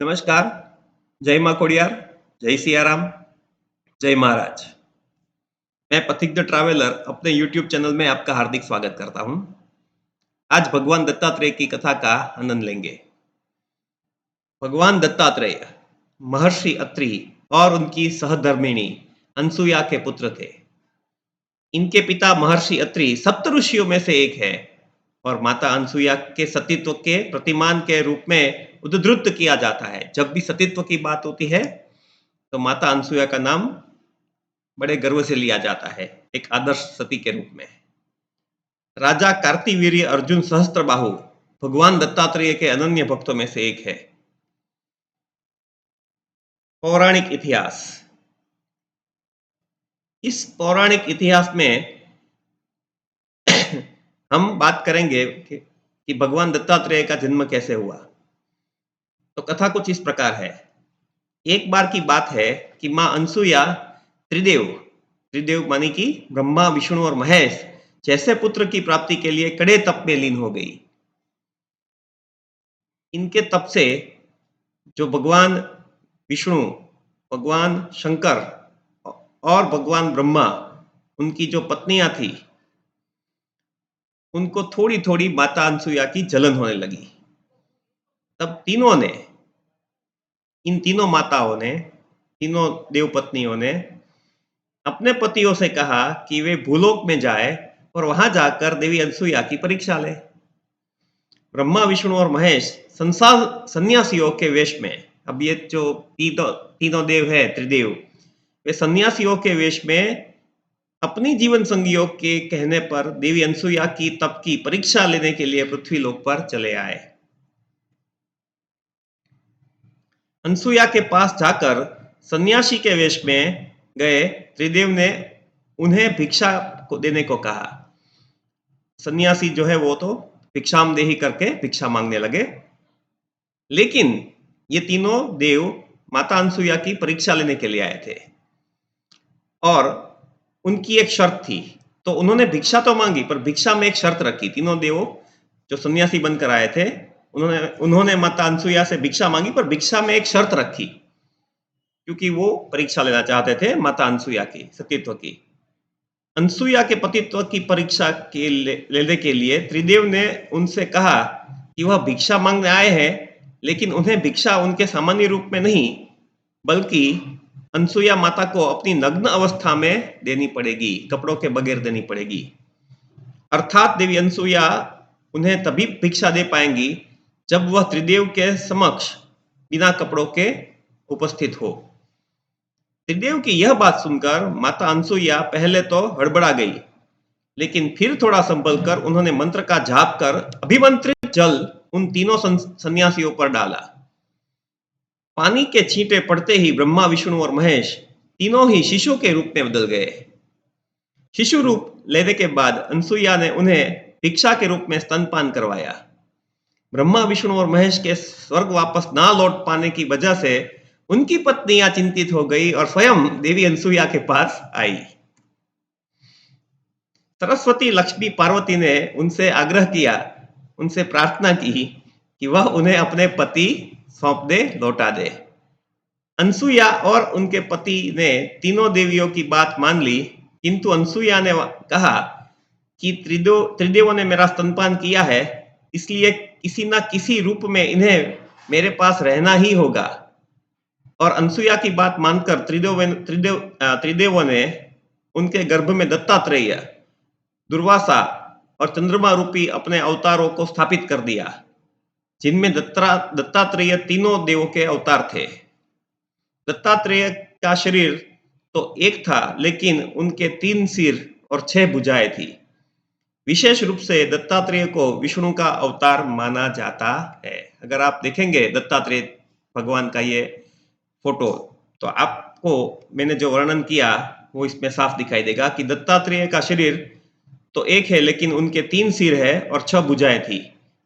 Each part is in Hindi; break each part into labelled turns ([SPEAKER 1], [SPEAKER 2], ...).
[SPEAKER 1] नमस्कार, जय माँ कोड़ियार, जय सियाराम, जय महाराज। मैं पथिक द ट्रैवलर अपने यूट्यूब चैनल में आपका हार्दिक स्वागत करता हूँ। आज भगवान दत्तात्रेय की कथा का आनंद लेंगे। भगवान दत्तात्रेय महर्षि अत्रि और उनकी सहधर्मिणी अनसुया के पुत्र थे। इनके पिता महर्षि अत्रि सप्त ऋषियों में से एक है और माता अनसुया के सतीत्व के प्रतिमान के रूप में उद्धृत किया जाता है। जब भी सतीत्व की बात होती है तो माता अनसुया का नाम बड़े गर्व से लिया जाता है, एक आदर्श सती के रूप में। राजा कार्तिवीर्य अर्जुन सहस्त्रबाहु भगवान दत्तात्रेय के अनन्य भक्तों में से एक है। पौराणिक इतिहास। इस पौराणिक इतिहास में हम बात करेंगे कि भगवान दत्तात्रेय का जन्म कैसे हुआ। तो कथा कुछ इस प्रकार है। एक बार की बात है कि मां अनसुया त्रिदेव त्रिदेव मानी कि ब्रह्मा, विष्णु और महेश जैसे पुत्र की प्राप्ति के लिए कड़े तप में लीन हो गई। इनके तप से जो भगवान विष्णु, भगवान शंकर और भगवान ब्रह्मा, उनकी जो पत्नियां थी, उनको थोड़ी थोड़ी माता अनसुया की जलन होने लगी। तब इन तीनों माताओं ने, तीनों देवपत्नियों ने अपने पतियों से कहा कि वे भूलोक में जाए और वहां जाकर देवी अनसुया की परीक्षा ले। ब्रह्मा, विष्णु और महेश संसार सन्यासियों के वेश में, अब ये जो तीनों देव है, त्रिदेव, वे सन्यासियों के वेश में अपनी जीवन संगियों के कहने पर देवी अनसुया की तप की परीक्षा लेने के लिए पृथ्वी लोक पर चले आए। अनसुया के पास जाकर सन्यासी के वेश में गए त्रिदेव ने उन्हें भिक्षा को देने को कहा। सन्यासी जो है वो तो भिक्षाम देही करके भिक्षा मांगने लगे। लेकिन ये तीनों देव माता अनसुया की परीक्षा लेने के लिए आए थे और उनकी एक शर्त थी। तो उन्होंने भिक्षा तो मांगी पर भिक्षा में एक शर्त रखी। तीनों देव जो सन्यासी बनकर आए थे, उन्होंने माता अनसुया से भिक्षा मांगी पर भिक्षा में एक शर्त रखी, क्योंकि वो परीक्षा लेना चाहते थे माता अनसुया की सतीत्व की। अनसुया के पतित्व की परीक्षा के लेने के लिए त्रिदेव ने उनसे कहा कि वह भिक्षा मांगने आए हैं, लेकिन उन्हें भिक्षा उनके सामान्य रूप में नहीं, बल्कि अनसुया माता को अपनी नग्न अवस्था में देनी पड़ेगी, कपड़ों के बगैर देनी पड़ेगी। अर्थात देवी अनसुया उन्हें तभी भिक्षा दे पाएंगी जब वह त्रिदेव के समक्ष बिना कपड़ों के उपस्थित हो। त्रिदेव की यह बात सुनकर माता अनसुया पहले तो हड़बड़ा गई, लेकिन फिर थोड़ा संभल कर उन्होंने मंत्र का जाप कर अभिमंत्रित जल उन तीनों सन्यासियों पर डाला। पानी के छींटे पड़ते ही ब्रह्मा, विष्णु और महेश तीनों ही शिशु के रूप में बदल गए। शिशु रूप लेने के बाद अनसुया ने उन्हें भिक्षा के रूप में स्तनपान करवाया। ब्रह्मा, विष्णु और महेश के स्वर्ग वापस ना लौट पाने की वजह से उनकी पत्नियां चिंतित हो गई और स्वयं देवी अनसुया के पास आई। सरस्वती, लक्ष्मी, पार्वती ने उनसे आग्रह किया, उनसे प्रार्थना की कि वह उन्हें अपने पति सौंप दे, लौटा दे। अनसुया और उनके पति ने तीनों देवियों की बात मान ली, किंतु अनसुया ने कहा कि त्रिदेवों ने मेरा स्तनपान किया है, इसलिए किसी न किसी रूप में इन्हें मेरे पास रहना ही होगा। और अनसुया की बात मानकर त्रिदेवों ने उनके गर्भ में दत्तात्रेय, दुर्वासा और चंद्रमा रूपी अपने अवतारों को स्थापित कर दिया, जिनमें दत्तात्रेय तीनों देवों के अवतार थे। दत्तात्रेय का शरीर तो एक था, लेकिन उनके 3 सिर और 6 भुजाएं थी। विशेष रूप से दत्तात्रेय को विष्णु का अवतार माना जाता है। अगर आप देखेंगे दत्तात्रेय भगवान का ये फोटो, तो आपको मैंने जो वर्णन किया वो इसमें साफ दिखाई देगा कि दत्तात्रेय का शरीर तो एक है, लेकिन उनके 3 सिर है और 6 भुजाएं थी।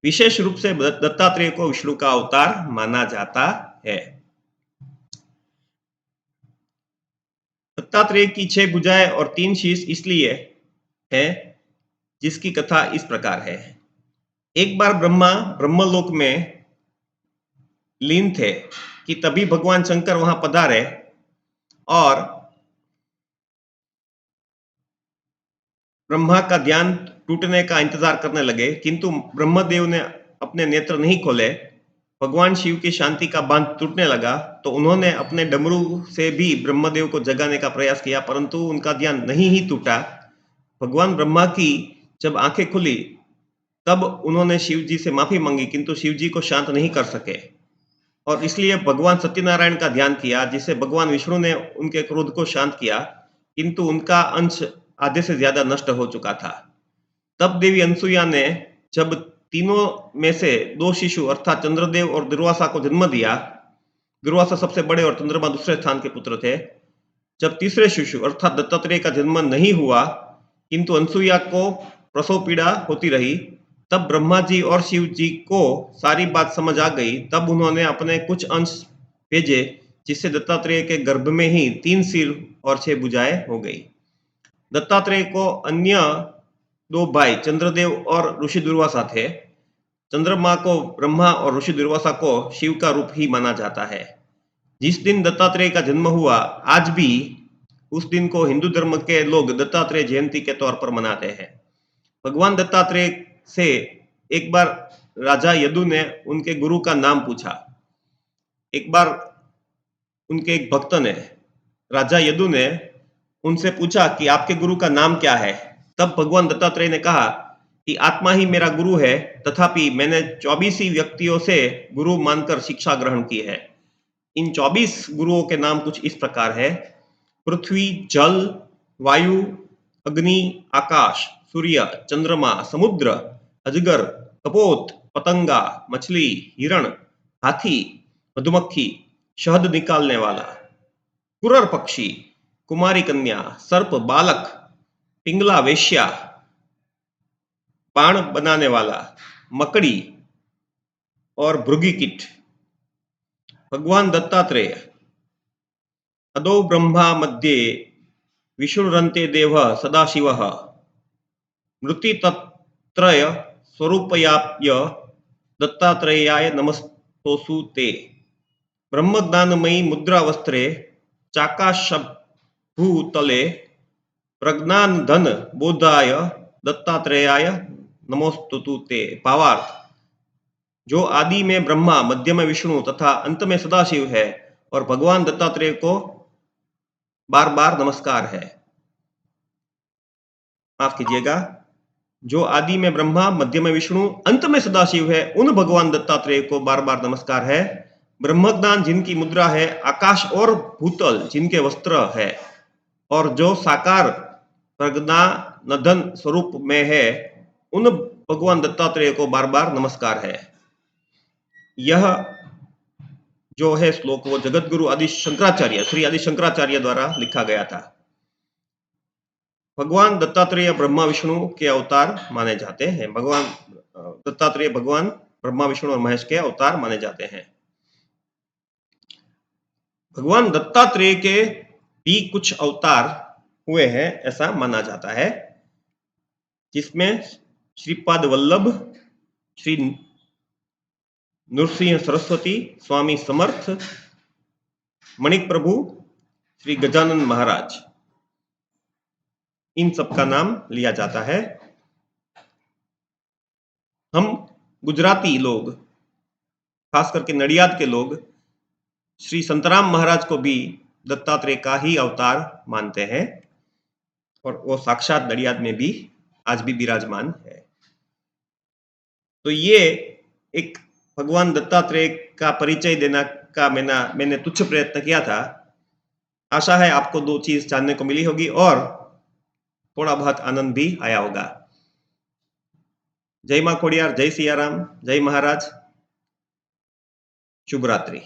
[SPEAKER 1] विशेष रूप से दत्तात्रेय को विष्णु का अवतार माना जाता है। दत्तात्रेय की 6 भुजाएं और 3 शीश इसलिए है, जिसकी कथा इस प्रकार है। एक बार ब्रह्मा ब्रह्मलोक में लीन थे कि तभी भगवान शंकर वहां पधारे और ब्रह्मा का ध्यान टूटने का इंतजार करने लगे, किंतु ब्रह्मदेव ने अपने नेत्र नहीं खोले। भगवान शिव की शांति का बांध टूटने लगा, तो उन्होंने अपने डमरू से भी ब्रह्मदेव को जगाने का प्रयास किया, परंतु उनका ध्यान नहीं ही टूटा। भगवान ब्रह्मा की जब आंखें खुली, तब उन्होंने शिव जी से माफी मांगी, किंतु शिव जी को शांत नहीं कर सके और इसलिए भगवान सत्यनारायण का ध्यान किया, जिससे भगवान विष्णु ने उनके क्रोध को शांत किया, किंतु उनका अंश आधे से ज्यादा नष्ट हो चुका था। तब देवी अनसुईया ने जब तीनों में से 2 शिशु अर्थात चंद्रदेव और दुर्वासा को जन्म दिया, दुर्वासा सबसे बड़े और चंद्रमा दूसरे स्थान के पुत्र थे। जब तीसरे शिशु अर्थात दत्तात्रेय का जन्म नहीं हुआ, किंतु अनसुईया को प्रसव पीड़ा होती रही, तब ब्रह्मा जी और शिव जी को सारी बात समझ आ गई। तब उन्होंने अपने कुछ अंश भेजे, जिससे दत्तात्रेय के गर्भ में ही 3 सिर और 6 भुजाएं हो गई। दत्तात्रेय को अन्य 2 भाई चंद्रदेव और ऋषि दुर्वासा थे। चंद्रमा को ब्रह्मा और ऋषि दुर्वासा को शिव का रूप ही माना जाता है। जिस दिन दत्तात्रेय का जन्म हुआ, आज भी उस दिन को हिंदू धर्म के लोग दत्तात्रेय जयंती के तौर पर मनाते हैं। भगवान दत्तात्रेय से एक बार राजा यदु ने उनके गुरु का नाम पूछा। एक बार उनके एक भक्त ने, राजा यदु ने उनसे पूछा कि आपके गुरु का नाम क्या है? तब भगवान दत्तात्रेय ने कहा कि आत्मा ही मेरा गुरु है, तथापि मैंने 24 ही व्यक्तियों से गुरु मानकर शिक्षा ग्रहण की है। इन 24 गुरुओं के नाम कुछ इस प्रकार है: पृथ्वी, जल, वायु, अग्नि, आकाश, सूर्य, चंद्रमा, समुद्र, अजगर, कपोत, पतंगा, मछली, हिरण, हाथी, मधुमक्खी, शहद निकालने वाला, कुरर पक्षी, कुमारी कन्या, सर्प, बालक, पिंगला, वेश्या, बाण बनाने वाला, मकड़ी और भृगुकीट। भगवान दत्तात्रेय अदौ ब्रह्मा मध्ये विष्णुरन्ते देवः सदाशिवः मृतितत्रय स्वरूपयाप्य दत्तात्रेयाय नमस्तोऽस्तु ते। ब्रह्मज्ञानमयी मुद्रावस्त्रे चाकाशभूतले प्रज्ञानधन बोधाय दत्तात्रेयाय नमोस्तुते ते। भावार्थ: जो आदि में ब्रह्मा, मध्य में विष्णु तथा अंत में सदाशिव है, और भगवान दत्तात्रेय को बार बार नमस्कार है। माफ कीजिएगा, जो आदि में ब्रह्मा, मध्य में विष्णु, अंत में सदाशिव है, उन भगवान दत्तात्रेय को बार बार नमस्कार है। ब्रह्मज्ञान जिनकी मुद्रा है, आकाश और भूतल जिनके वस्त्र है, और जो साकार प्रज्ञानधन स्वरूप में है, उन भगवान दत्तात्रेय को बार बार नमस्कार है। यह जो है श्लोक, वो जगत गुरु आदि शंकराचार्य, श्री आदि शंकराचार्य द्वारा लिखा गया था। भगवान दत्तात्रेय ब्रह्मा विष्णु के अवतार माने जाते हैं। भगवान दत्तात्रेय भगवान ब्रह्मा विष्णु और महेश के अवतार माने जाते हैं। भगवान दत्तात्रेय के भी कुछ अवतार हुए हैं, ऐसा माना जाता है, जिसमें श्रीपाद वल्लभ, श्री नृसिंह सरस्वती, स्वामी समर्थ, मणिक प्रभु, श्री गजानन महाराज, इन सब का नाम लिया जाता है। हम गुजराती लोग, खास करके नडियाद के लोग, श्री संतराम महाराज को भी दत्तात्रेय का ही अवतार मानते हैं, और वो साक्षात नडियाद में भी आज भी विराजमान है। तो ये एक भगवान दत्तात्रेय का परिचय देना का मैंने तुच्छ प्रयत्न किया था। आशा है आपको 2 चीज जानने को मिली होगी और थोड़ा बहुत आनंद भी आया होगा। जय मां खोडियार, जय सियाराम, जय महाराज, शुभ रात्रि।